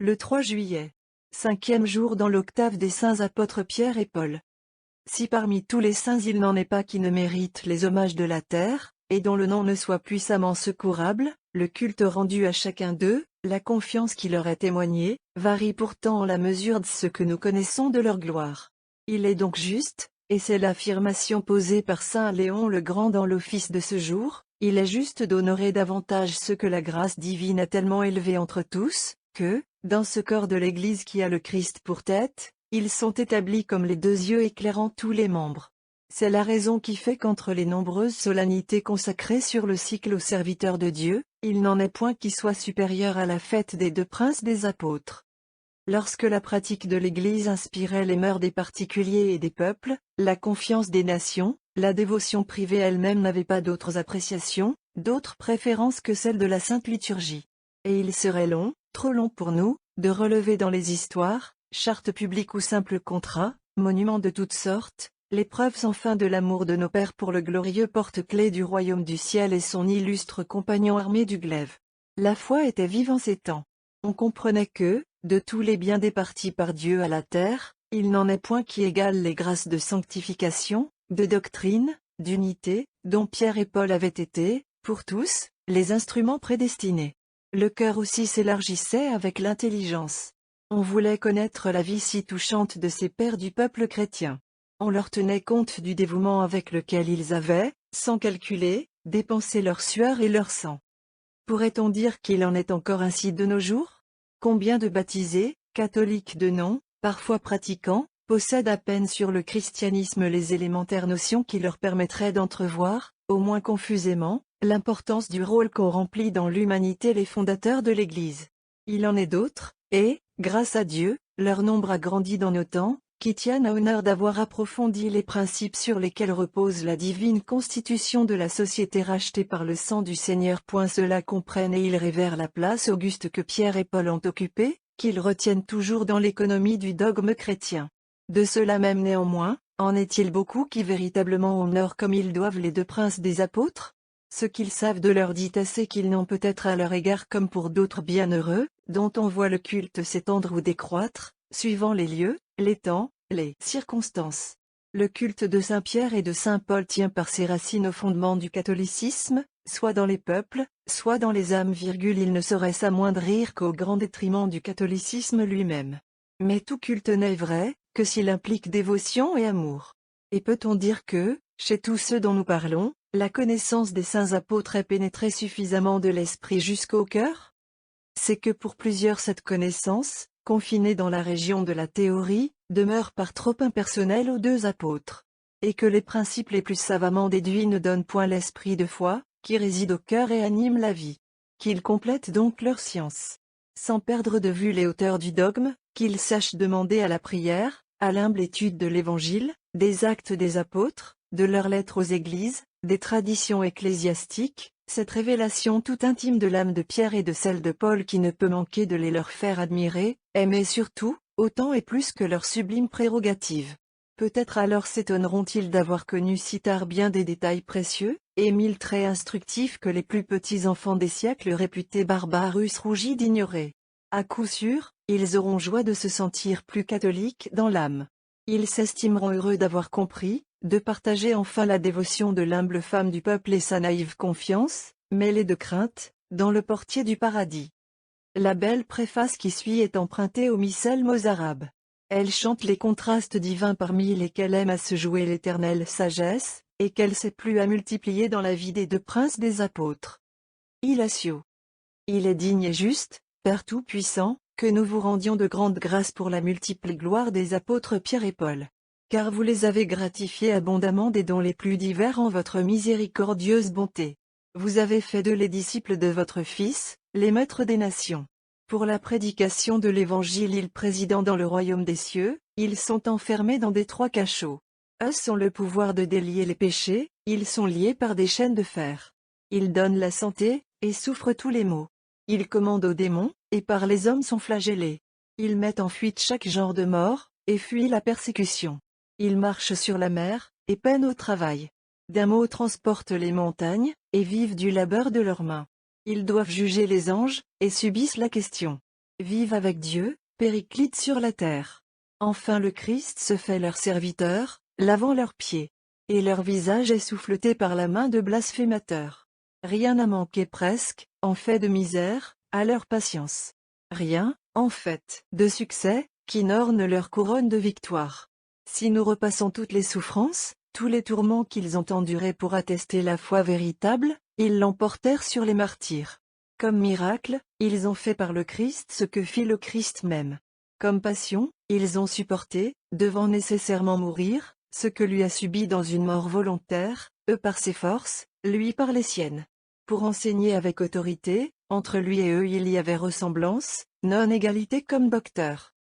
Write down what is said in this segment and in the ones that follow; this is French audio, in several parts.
Le 3 juillet. 5e jour dans l'octave des saints apôtres Pierre et Paul. Si parmi tous les saints il n'en est pas qui ne méritent les hommages de la terre, et dont le nom ne soit puissamment secourable, le culte rendu à chacun d'eux, la confiance qui leur est témoignée, varie pourtant en la mesure de ce que nous connaissons de leur gloire. Il est donc juste, et c'est l'affirmation posée par saint Léon le Grand dans l'office de ce jour, il est juste d'honorer davantage ceux que la grâce divine a tellement élevés entre tous, que, dans ce corps de l'Église qui a le Christ pour tête, ils sont établis comme les 2 yeux éclairant tous les membres. C'est la raison qui fait qu'entre les nombreuses solennités consacrées sur le cycle aux serviteurs de Dieu, il n'en est point qui soit supérieur à la fête des 2 princes des apôtres. Lorsque la pratique de l'Église inspirait les mœurs des particuliers et des peuples, la confiance des nations, la dévotion privée elle-même n'avait pas d'autres appréciations, d'autres préférences que celles de la Sainte Liturgie. Et il serait long, trop long pour nous, de relever dans les histoires, chartes publiques ou simples contrats, monuments de toutes sortes, les preuves sans fin de l'amour de nos pères pour le glorieux porte-clés du royaume du ciel et son illustre compagnon armé du glaive. La foi était vive en ces temps. On comprenait que, de tous les biens départis par Dieu à la terre, il n'en est point qui égale les grâces de sanctification, de doctrine, d'unité, dont Pierre et Paul avaient été, pour tous, les instruments prédestinés. Le cœur aussi s'élargissait avec l'intelligence. On voulait connaître la vie si touchante de ces pères du peuple chrétien. On leur tenait compte du dévouement avec lequel ils avaient, sans calculer, dépensé leur sueur et leur sang. Pourrait-on dire qu'il en est encore ainsi de nos jours? Combien de baptisés, catholiques de nom, parfois pratiquants, possèdent à peine sur le christianisme les élémentaires notions qui leur permettraient d'entrevoir, au moins confusément, l'importance du rôle qu'ont rempli dans l'humanité les fondateurs de l'Église. Il en est d'autres, et, grâce à Dieu, leur nombre a grandi dans nos temps, qui tiennent à honneur d'avoir approfondi les principes sur lesquels repose la divine constitution de la société rachetée par le sang du Seigneur. Cela comprennent et ils révèrent la place auguste que Pierre et Paul ont occupée, qu'ils retiennent toujours dans l'économie du dogme chrétien. De cela même néanmoins, en est-il beaucoup qui véritablement honorent comme ils doivent les 2 princes des apôtres? Ce qu'ils savent de leur dit assez qu'ils n'ont peut-être à leur égard comme pour d'autres bienheureux, dont on voit le culte s'étendre ou décroître, suivant les lieux, les temps, les circonstances. Le culte de Saint Pierre et de Saint Paul tient par ses racines au fondement du catholicisme, soit dans les peuples, soit dans les âmes. Il ne saurait s'amoindrir qu'au grand détriment du catholicisme lui-même. Mais tout culte n'est vrai, que s'il implique dévotion et amour. Et peut-on dire que, chez tous ceux dont nous parlons, la connaissance des saints apôtres ait pénétré suffisamment de l'esprit jusqu'au cœur? C'est que pour plusieurs cette connaissance, confinée dans la région de la théorie, demeure par trop impersonnelle aux 2 apôtres. Et que les principes les plus savamment déduits ne donnent point l'esprit de foi, qui réside au cœur et anime la vie. Qu'ils complètent donc leur science. Sans perdre de vue les hauteurs du dogme, qu'ils sachent demander à la prière, à l'humble étude de l'Évangile, des actes des apôtres, de leurs lettres aux églises, des traditions ecclésiastiques, cette révélation tout intime de l'âme de Pierre et de celle de Paul qui ne peut manquer de les leur faire admirer, aimer surtout, autant et plus que leurs sublimes prérogatives. Peut-être alors s'étonneront-ils d'avoir connu si tard bien des détails précieux, et 1000 traits instructifs que les plus petits enfants des siècles réputés barbares eussent rougi d'ignorer. À coup sûr, ils auront joie de se sentir plus catholiques dans l'âme. Ils s'estimeront heureux d'avoir compris, de partager enfin la dévotion de l'humble femme du peuple et sa naïve confiance, mêlée de crainte, dans le portier du paradis. La belle préface qui suit est empruntée aux missels mozarabes. Elle chante les contrastes divins parmi lesquels aime à se jouer l'éternelle sagesse, et qu'elle sait plus à multiplier dans la vie des 2 princes des apôtres. Illatio. Il est digne et juste, Père Tout-Puissant, que nous vous rendions de grandes grâces pour la multiple gloire des apôtres Pierre et Paul. Car vous les avez gratifiés abondamment des dons les plus divers en votre miséricordieuse bonté. Vous avez fait d'eux les disciples de votre Fils, les maîtres des nations. Pour la prédication de l'Évangile ils président dans le royaume des cieux, ils sont enfermés dans d'étroits cachots. Eux ont le pouvoir de délier les péchés, ils sont liés par des chaînes de fer. Ils donnent la santé, et souffrent tous les maux. Ils commandent aux démons, et par les hommes sont flagellés. Ils mettent en fuite chaque genre de mort, et fuient la persécution. Ils marchent sur la mer, et peinent au travail. D'un mot transportent les montagnes, et vivent du labeur de leurs mains. Ils doivent juger les anges, et subissent la question. vivent avec Dieu, périclitent sur la terre. Enfin le Christ se fait leur serviteur, lavant leurs pieds. Et leur visage est souffleté par la main de blasphémateurs. Rien n'a manqué presque, en fait de misère, à leur patience. Rien, en fait, de succès, qui n'orne leur couronne de victoire. Si nous repassons toutes les souffrances, tous les tourments qu'ils ont endurés pour attester la foi véritable, ils l'emportèrent sur les martyrs. Comme miracle, ils ont fait par le Christ ce que fit le Christ même. Comme passion, ils ont supporté, devant nécessairement mourir, ce que lui a subi dans une mort volontaire, eux par ses forces, lui par les siennes. Pour enseigner avec autorité, entre lui et eux il y avait ressemblance, non-égalité comme docteur.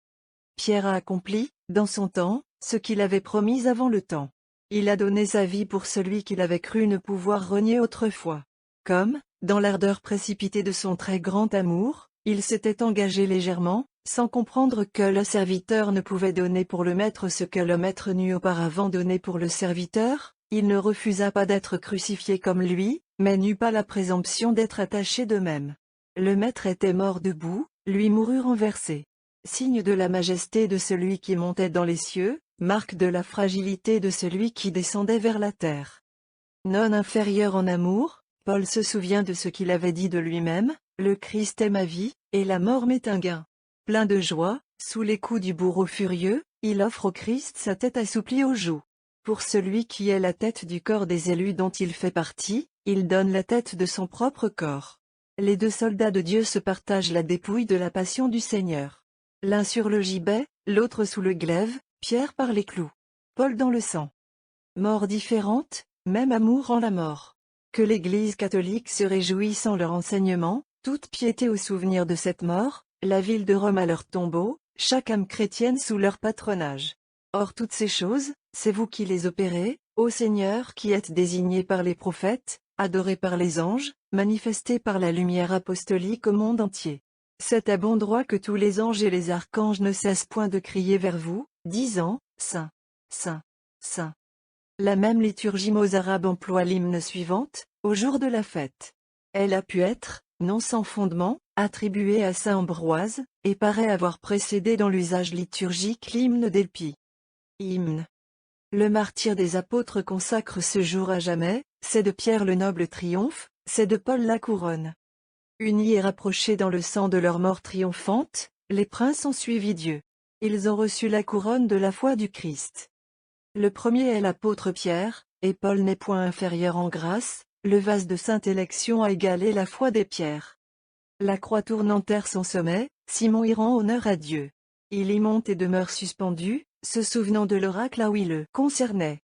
Pierre a accompli, dans son temps, ce qu'il avait promis avant le temps. Il a donné sa vie pour celui qu'il avait cru ne pouvoir renier autrefois. Comme, dans l'ardeur précipitée de son très grand amour, il s'était engagé légèrement, sans comprendre que le serviteur ne pouvait donner pour le maître ce que le maître n'eût auparavant donné pour le serviteur, il ne refusa pas d'être crucifié comme lui, mais n'eut pas la présomption d'être attaché de même. Le maître était mort debout, lui mourut renversé. Signe de la majesté de celui qui montait dans les cieux, marque de la fragilité de celui qui descendait vers la terre. Non inférieur en amour, Paul se souvient de ce qu'il avait dit de lui-même, « Le Christ est ma vie, et la mort m'est un gain ». Plein de joie, sous les coups du bourreau furieux, il offre au Christ sa tête assouplie aux joues. Pour celui qui est la tête du corps des élus dont il fait partie, il donne la tête de son propre corps. Les deux soldats de Dieu se partagent la dépouille de la passion du Seigneur. L'un sur le gibet, l'autre sous le glaive, Pierre par les clous. Paul dans le sang. Mort différente, même amour en la mort. Que l'Église catholique se réjouisse en leur enseignement, toute piété au souvenir de cette mort, la ville de Rome à leur tombeau, chaque âme chrétienne sous leur patronage. Or toutes ces choses, c'est vous qui les opérez, ô Seigneur qui êtes désigné par les prophètes, adoré par les anges, manifesté par la lumière apostolique au monde entier. C'est à bon droit que tous les anges et les archanges ne cessent point de crier vers vous, disant, Saint, Saint, Saint. La même liturgie mozarabe emploie l'hymne suivante, au jour de la fête. Elle a pu être, non sans fondement, attribuée à saint Ambroise, et paraît avoir précédé dans l'usage liturgique l'hymne d'Elpie. Hymne. Le martyr des apôtres consacre ce jour à jamais, c'est de Pierre le noble triomphe, c'est de Paul la couronne. Unis et rapprochés dans le sang de leur mort triomphante, les princes ont suivi Dieu. Ils ont reçu la couronne de la foi du Christ. Le premier est l'apôtre Pierre, et Paul n'est point inférieur en grâce, le vase de sainte élection a égalé la foi des pierres. La croix tournanterre son sommet, Simon y rend honneur à Dieu. Il y monte et demeure suspendu, se souvenant de l'oracle à où il le concernait.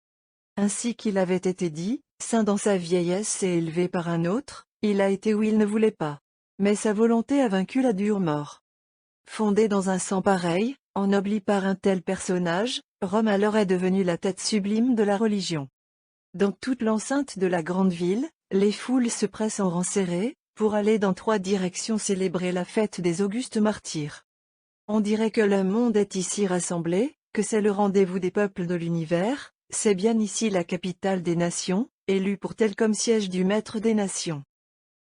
Ainsi qu'il avait été dit, saint dans sa vieillesse et élevé par un autre, il a été où il ne voulait pas. Mais sa volonté a vaincu la dure mort. Fondé dans un sang pareil, ennobli par un tel personnage, Rome alors est devenue la tête sublime de la religion. Dans toute l'enceinte de la grande ville, les foules se pressent en rang serré, pour aller dans 3 directions célébrer la fête des augustes martyrs. On dirait que le monde est ici rassemblé, que c'est le rendez-vous des peuples de l'univers, c'est bien ici la capitale des nations, élue pour tel comme siège du Maître des nations.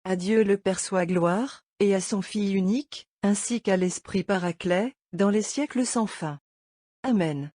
À Dieu le Père soit gloire, et à son Fils unique, ainsi qu'à l'Esprit Paraclet, dans les siècles sans fin. Amen.